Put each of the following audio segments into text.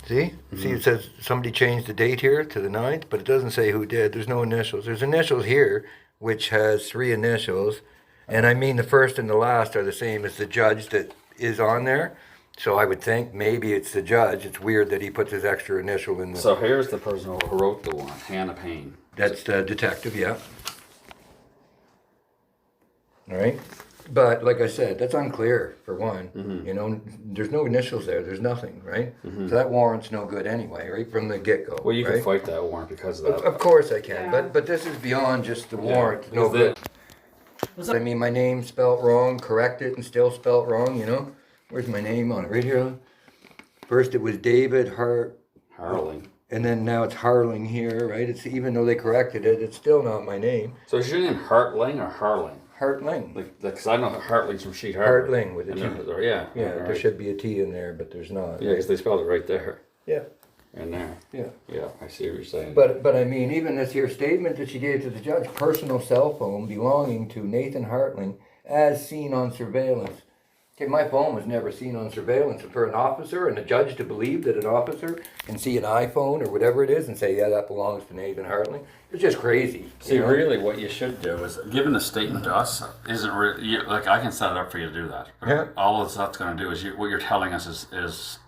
See? See, it says somebody changed the date here to the 9th, but it doesn't say who did. There's no initials. There's initials here, which has 3 initials. And I mean, the first and the last are the same as the judge that is on there. So I would think maybe it's the judge. It's weird that he puts his extra initial in the. So here's the person who wrote the warrant, Hannah Payne. That's the detective, yeah. All right. But like I said, that's unclear for one. You know, there's no initials there. There's nothing, right? So that warrant's no good anyway, right from the get-go. Well, you right? can fight that warrant because of that. Of course I can, but this is beyond just the warrant. No good. I mean, my name spelt wrong, correct it, and still spelt wrong. You know, where's my name on it? Right here. First it was David Harling. and then now it's Harling here, right? It's even though they corrected it, it's still not my name. So is your name Hartling or Harling? Hartling. Like, because I know Hartling's from Sheet Harbor. Hartling with a T. Yeah. Yeah, right. there should be a T in there, but there's not. Yeah, because they spelled it right there. Yeah. And there. Yeah. Yeah, I see what you're saying. But I mean, even this here statement that she gave to the judge, personal cell phone belonging to Nathan Hartling as seen on surveillance. Okay, my phone was never seen on surveillance. And for an officer and a judge to believe that an officer can see an iPhone or whatever it is and say, yeah, that belongs to Nathan Hartling, it's just crazy. See, really, what you should do is, giving a statement to us isn't really, like, I can set it up for you to do that. Yeah. All of that's going to do is, what you're telling us is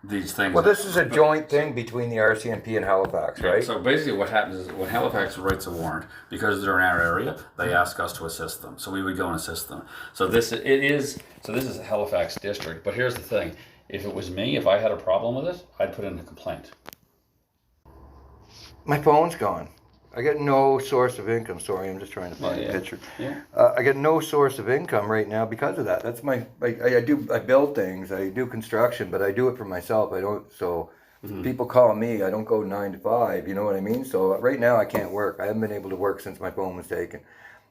these things. Well, this is a joint thing between the RCMP and Halifax, right? So basically what happens is when Halifax writes a warrant, because they're in our area, they ask us to assist them. So we would go and assist them. So this is Halifax district. But here's the thing. If it was me, if I had a problem with it, I'd put in a complaint. My phone's gone. I get no source of income. Sorry, I'm just trying to find a picture. Yeah. I get no source of income right now because of that. That's I build things. I do construction, but I do it for myself. I don't. So people call me. I don't go 9 to 5. You know what I mean? So right now I can't work. I haven't been able to work since my phone was taken.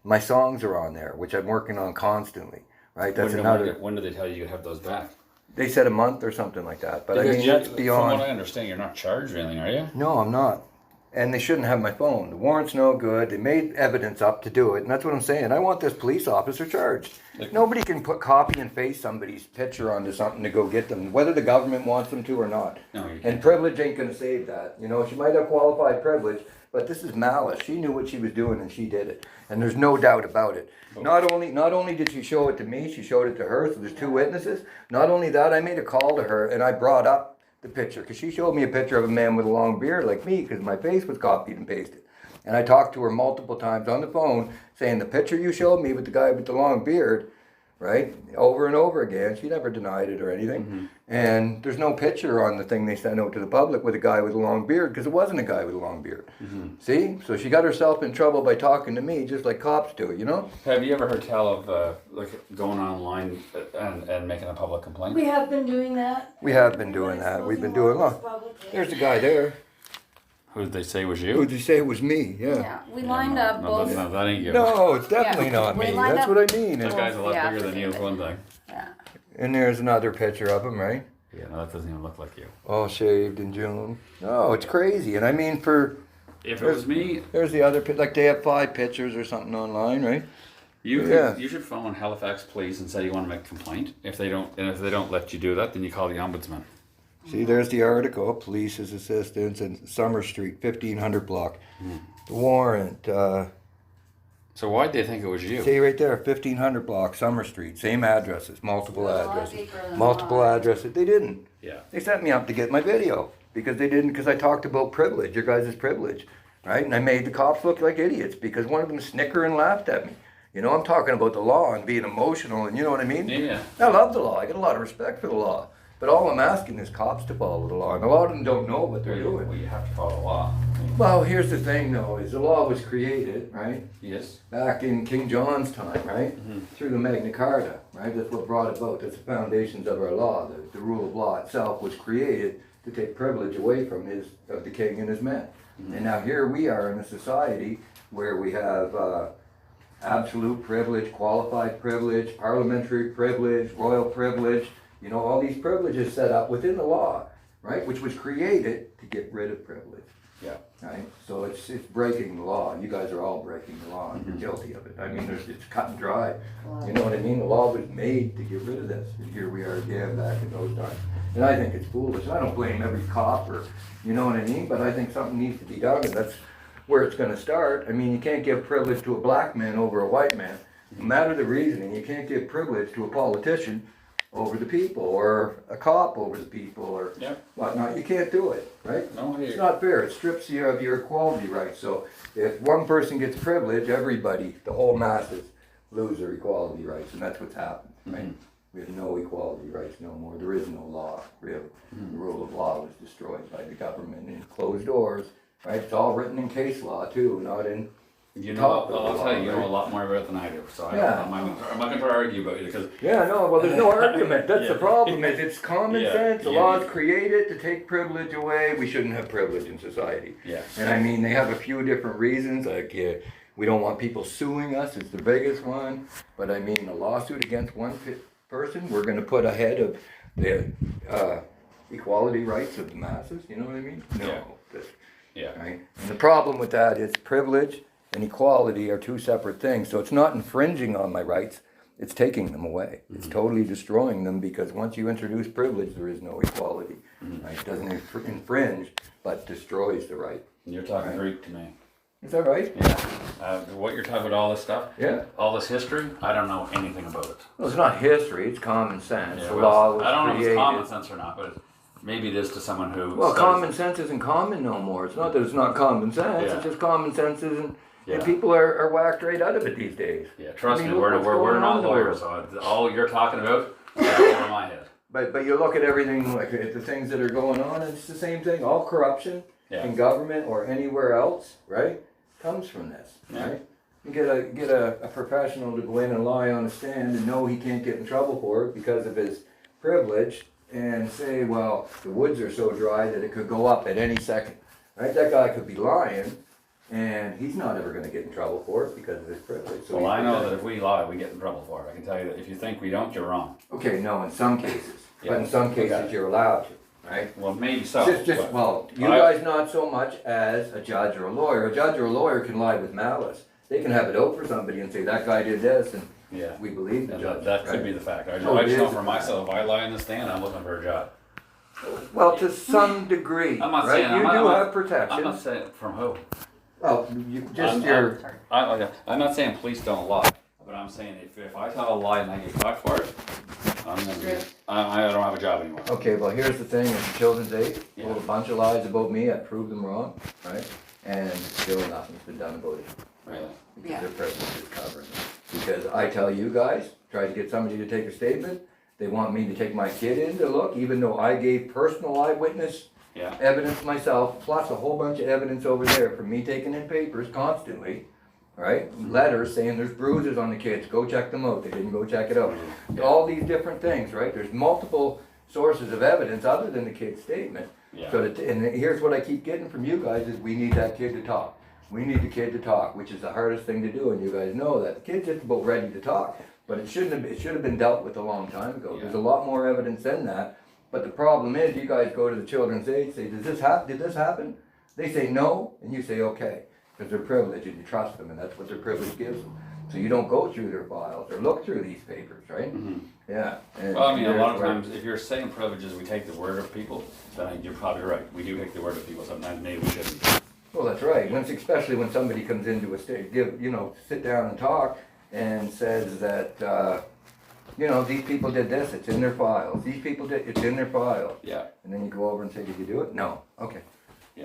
My songs are on there, which I'm working on constantly. Right. That's another. When did they tell you you'd have those back? They said a month or something like that. But Because I mean, that's beyond. From what I understand, you're not charged or anything, are you? No, I'm not. And they shouldn't have my phone. The warrant's no good. They made evidence up to do it, and that's what I'm saying. I want this police officer charged. Nobody can copy and paste somebody's picture onto something to go get them, whether the government wants them to or not. No, you can't. And privilege ain't going to save that. You know, she might have qualified privilege, but this is malice. She knew what she was doing, and she did it. And there's no doubt about it. Not only did she show it to me, she showed it to her. So there's 2 witnesses. Not only that, I made a call to her, and I brought up the picture, because she showed me a picture of a man with a long beard like me, because my face was copied and pasted. And I talked to her multiple times on the phone saying, the picture you showed me with the guy with the long beard, right, over and over again. She never denied it or anything. And there's no picture on the thing they sent out to the public with a guy with a long beard, because it wasn't a guy with a long beard. See? So she got herself in trouble by talking to me, just like cops do, you know? Have you ever heard tell of like going online and making a public complaint? We have been doing that. We have been doing that. We've been doing, look, there's the guy there. Who did they say was Who you? did you say it was me? Yeah. Yeah, we lined up No, both. that ain't you. No, it's definitely not We me. lined That's up- what I mean. That And, guy's a lot Yeah, bigger than you, is one thing. Yeah. and there's another picture of him, right? Yeah, no, that doesn't even look like you. All shaved in June. No, it's crazy. And I mean, If it was me, there's the other, like they have 5 pictures or something online, right? you should phone Halifax Police and say you want to make a complaint. If they don't let you do that, then you call the ombudsman. See, there's the article, police's assistance in Summer Street, 1500 block. The warrant, So why'd they think it was you? see right there, 1500 block, Summer Street, same addresses, multiple There's a lot addresses. deeper than Multiple mine. addresses. They didn't. Yeah. They set me up to get my video because they didn't, because I talked about privilege, your guys' privilege, right? And I made the cops look like idiots because one of them snickered and laughed at me. You know, I'm talking about the law and being emotional, and you know what I mean? Yeah. I love the law. I got a lot of respect for the law. But all I'm asking is cops to follow the law, and a lot of them don't know what they're doing. Well, you have to follow law. Well, here's the thing, though, is the law was created, right? Yes. Back in King John's time, right? Through the Magna Carta, right? That's what brought about. That's the foundations of our law. The rule of law itself was created to take privilege away from of the king and his men. And now here we are in a society where we have absolute privilege, qualified privilege, parliamentary privilege, royal privilege. You know, all these privileges set up within the law, right? Which was created to get rid of privilege. Yeah. Right? So it's breaking the law. You guys are all breaking the law and Mm-hmm. you're guilty of it. I mean, it's cut and dry. You know what I mean? The law was made to get rid of this. And here we are again back in those times. And I think it's foolish. I don't blame every cop or, you know what I mean? But I think something needs to be done, and that's where it's gonna start. I mean, you can't give privilege to a black man over a white man. No matter the reasoning, you can't give privilege to a politician over the people, or a cop over the people, or whatnot. You can't do it, right? No, It's not fair. It strips you of your equality rights. So if one person gets privilege, everybody, the whole masses, lose their equality rights, and that's what's happened, right? We have no equality rights no more. There is no law, really. The rule of law was destroyed by the government in closed doors, right? It's all written in case law too, not in. You know, I'll tell you, you know a lot more about it than I do. So I'm not going to try to argue about you because. Yeah, no, well, there's no argument. That's the problem. It's common sense. The law is created to take privilege away. We shouldn't have privilege in society. Yeah. And I mean, they have a few different reasons. Like, we don't want people suing us. It's the biggest one. But I mean, a lawsuit against one person, we're going to put ahead of the equality rights of the masses. You know what I mean? No. Yeah. Right? And the problem with that is privilege and equality are two separate things. So it's not infringing on my rights, it's taking them away. It's totally destroying them, because once you introduce privilege, there is no equality. Right? It doesn't infringe, but destroys the right. You're talking Greek to me. Is that right? Yeah. What you're talking about, all this stuff, all this history, I don't know anything about it. Well, it's not history, it's common sense. Yeah, The law was I don't know if created. it's common sense or not, but maybe it is to someone who. Well, studies common sense isn't common no more. It's not that it's not common sense, it's just common sense isn't. And people are whacked right out of it these days. Yeah, trust me, look we're what's going not on in the lawyers, world. so all you're talking about is over my head. But you look at everything, like at the things that are going on, and it's the same thing. All corruption in government or anywhere else, right, comes from this, right? You get a professional to go in and lie on a stand and know he can't get in trouble for it because of his privilege, and say, well, the woods are so dry that it could go up at any second, right? That guy could be lying, and he's not ever going to get in trouble for it because of his privilege. So Well, I know that if we lie, we get in trouble for it. I can tell you that if you think we don't, you're wrong. Okay, no, in some cases, but in some cases you're allowed to, right? Well, maybe so. Well, you guys not so much as a judge or a lawyer. A judge or a lawyer can lie with malice. They can have it out for somebody and say, that guy did this, and we believe the judge. That could be the fact. I Oh, it just know is for a myself, if I lie in the stand, I'm looking for a job. Well, to some degree, I'm not right? saying, You I'm do not- have I'm protection. not saying from who. Well, I'm not saying police don't lie, but I'm saying if I tell a lie and I get caught for it, I don't have a job anymore. Okay, well, here's the thing, if the children's aid told a bunch of lies about me, I proved them wrong, right? And still nothing's been done about it. Really? Because their privilege is covering it. Because I tell you guys, try to get somebody to take a statement, they want me to take my kid in to look, even though I gave personal eyewitness evidence myself, plus a whole bunch of evidence over there from me taking in papers constantly, right? Letters saying there's bruises on the kids, go check them out, they didn't go check it out. All these different things, right? There's multiple sources of evidence other than the kid's statement. So and here's what I keep getting from you guys is we need that kid to talk. We need the kid to talk, which is the hardest thing to do, and you guys know that. The kid's just about ready to talk, but it should have been dealt with a long time ago. There's a lot more evidence than that. But the problem is, you guys go to the children's aid, say, did this happen? They say no, and you say okay, because they're privileged and you trust them, and that's what their privilege gives them. So you don't go through their files or look through these papers, right? Yeah. And Well, I mean, a lot of times, if you're saying privileges, we take the word of people, then you're probably right. We do take the word of people. Sometimes maybe we shouldn't. Well, that's right. Especially when somebody comes into a state, sit down and talk and says that, these people did this, it's in their files. These people did, it's in their files. Yeah. And then you go over and say, did you do it? No. Okay.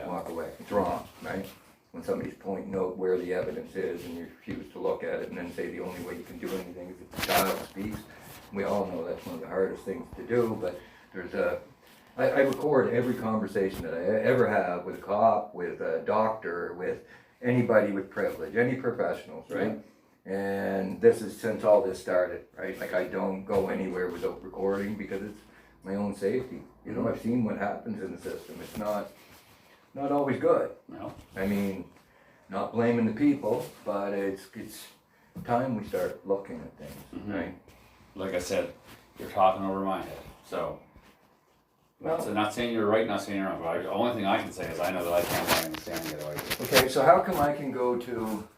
Walk away. It's wrong, right? When somebody's pointing out where the evidence is and you refuse to look at it and then say the only way you can do anything is if the child speaks. We all know that's one of the hardest things to do, but I record every conversation that I ever have with a cop, with a doctor, with anybody with privilege, any professionals, right? And this is since all this started, right? Like I don't go anywhere without recording because it's my own safety. I've seen what happens in the system. It's not always good. No. I mean, not blaming the people, but it's time we start looking at things, right? Like I said, you're talking over my head. So Not saying you're right, not saying you're wrong, but the only thing I can say is I know that I can't buy and stand the other way. Okay, so how come I can go to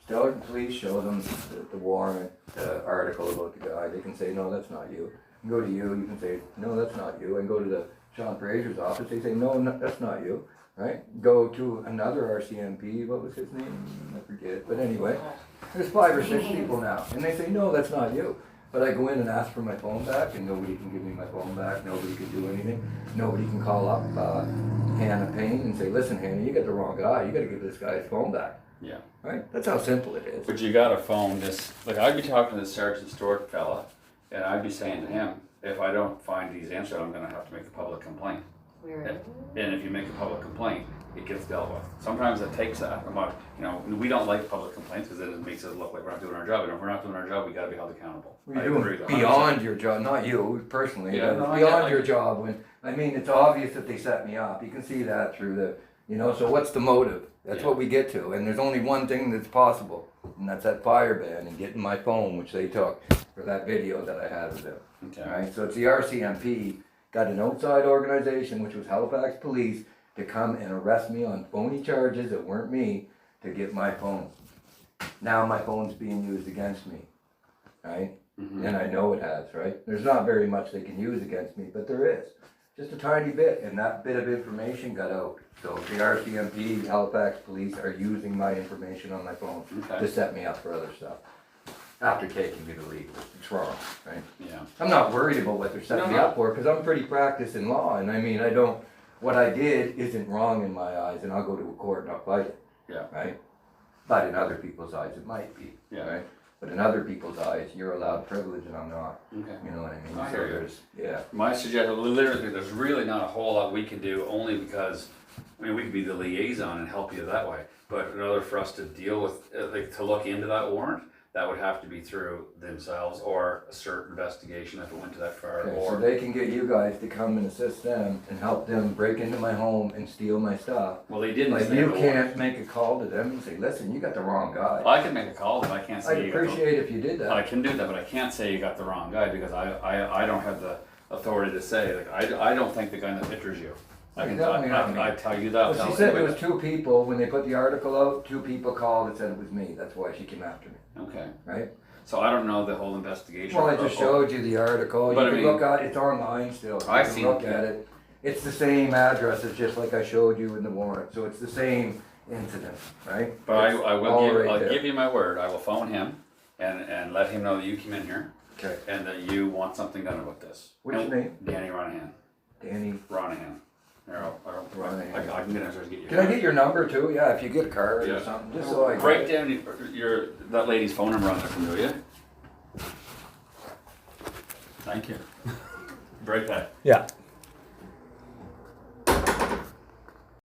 Stellarton Police, show them the warrant, the article about the guy, they can say, no, that's not you. And go to you, you can say, no, that's not you. And go to the Sean Fraser's office, they say, no, that's not you, right? Go to another RCMP, what was his name? I forget, but anyway, there's 5 or 6 people now, and they say, no, that's not you. But I go in and ask for my phone back, and nobody can give me my phone back, nobody can do anything. Nobody can call up Hannah Payne and say, listen, Hannah, you got the wrong guy, you gotta give this guy his phone back. Yeah. Right? That's how simple it is. But you gotta phone this, like I'd be talking to the Sergeant Stewart fella, and I'd be saying to him, if I don't find these answered, I'm gonna have to make a public complaint. And if you make a public complaint, it gets dealt with. Sometimes it takes that. We don't like public complaints because it makes it look like we're not doing our job. And if we're not doing our job, we gotta be held accountable. You're doing beyond your job, not you personally, Yeah, but no, beyond your job. It's obvious that they set me up. You can see that through so what's the motive? That's what we get to. And there's only one thing that's possible, and that's that fire ban and getting my phone, which they took for that video that I had of them. Okay. Right? So it's the RCMP got an outside organization, which was Halifax Police, to come and arrest me on phony charges that weren't me to get my phone. Now my phone's being used against me, right? Mm-hmm. And I know it has, right? There's not very much they can use against me, but there is. Just a tiny bit, and that bit of information got out. So the RCMP, Halifax Police are using my information on my phone to set me up for other stuff. After taking me to legal, it's wrong, right? Yeah. I'm not worried about what they're setting me up for, because I'm pretty practiced in law, and what I did isn't wrong in my eyes, and I'll go to a court and I'll fight it. Yeah. Right? But in other people's eyes, it might be. Yeah. Right? But in other people's eyes, you're allowed privilege and I'm not. Okay. You know what I mean? I hear you. Yeah. My suggestion, literally, there's really not a whole lot we can do, only because, we could be the liaison and help you that way. But in order for us to deal with, to look into that warrant, that would have to be through themselves or a certain investigation if it went to that far. Okay, or so they can get you guys to come and assist them and help them break into my home and steal my stuff. well, they didn't. Like say you the can't warrant. make a call to them and say, listen, you got the wrong guy. I can make a call, but I can't say I'd you got the appreciate if you did I that. can do that, but I can't say you got the wrong guy because I don't have the authority to say. Like I don't think the guy in the picture's you. I can Definitely not me. I tell you that. Well, she said there was 2 people, when they put the article out, 2 people called and said it was me. That's why she came after me, Okay. right? So I don't know the whole investigation. Well, I just showed you the article. But You I can mean- look at it, it's online still. You I've can seen look it, at yeah. it. It's the same address, it's just like I showed you in the warrant, so it's the same incident, right? But It's I will all give right I'll there. give you my word. I will phone him and let him know that you came in here Okay, and that you want something done about this. what's your name? Danny Ronahan. Danny. Ronahan. Ronahan. I can get downstairs and get you. Can I get your number too? Yeah, if you get a card Yeah. or something, just so I. Write down that lady's phone number on there from you. Thank you. Break that. Yeah.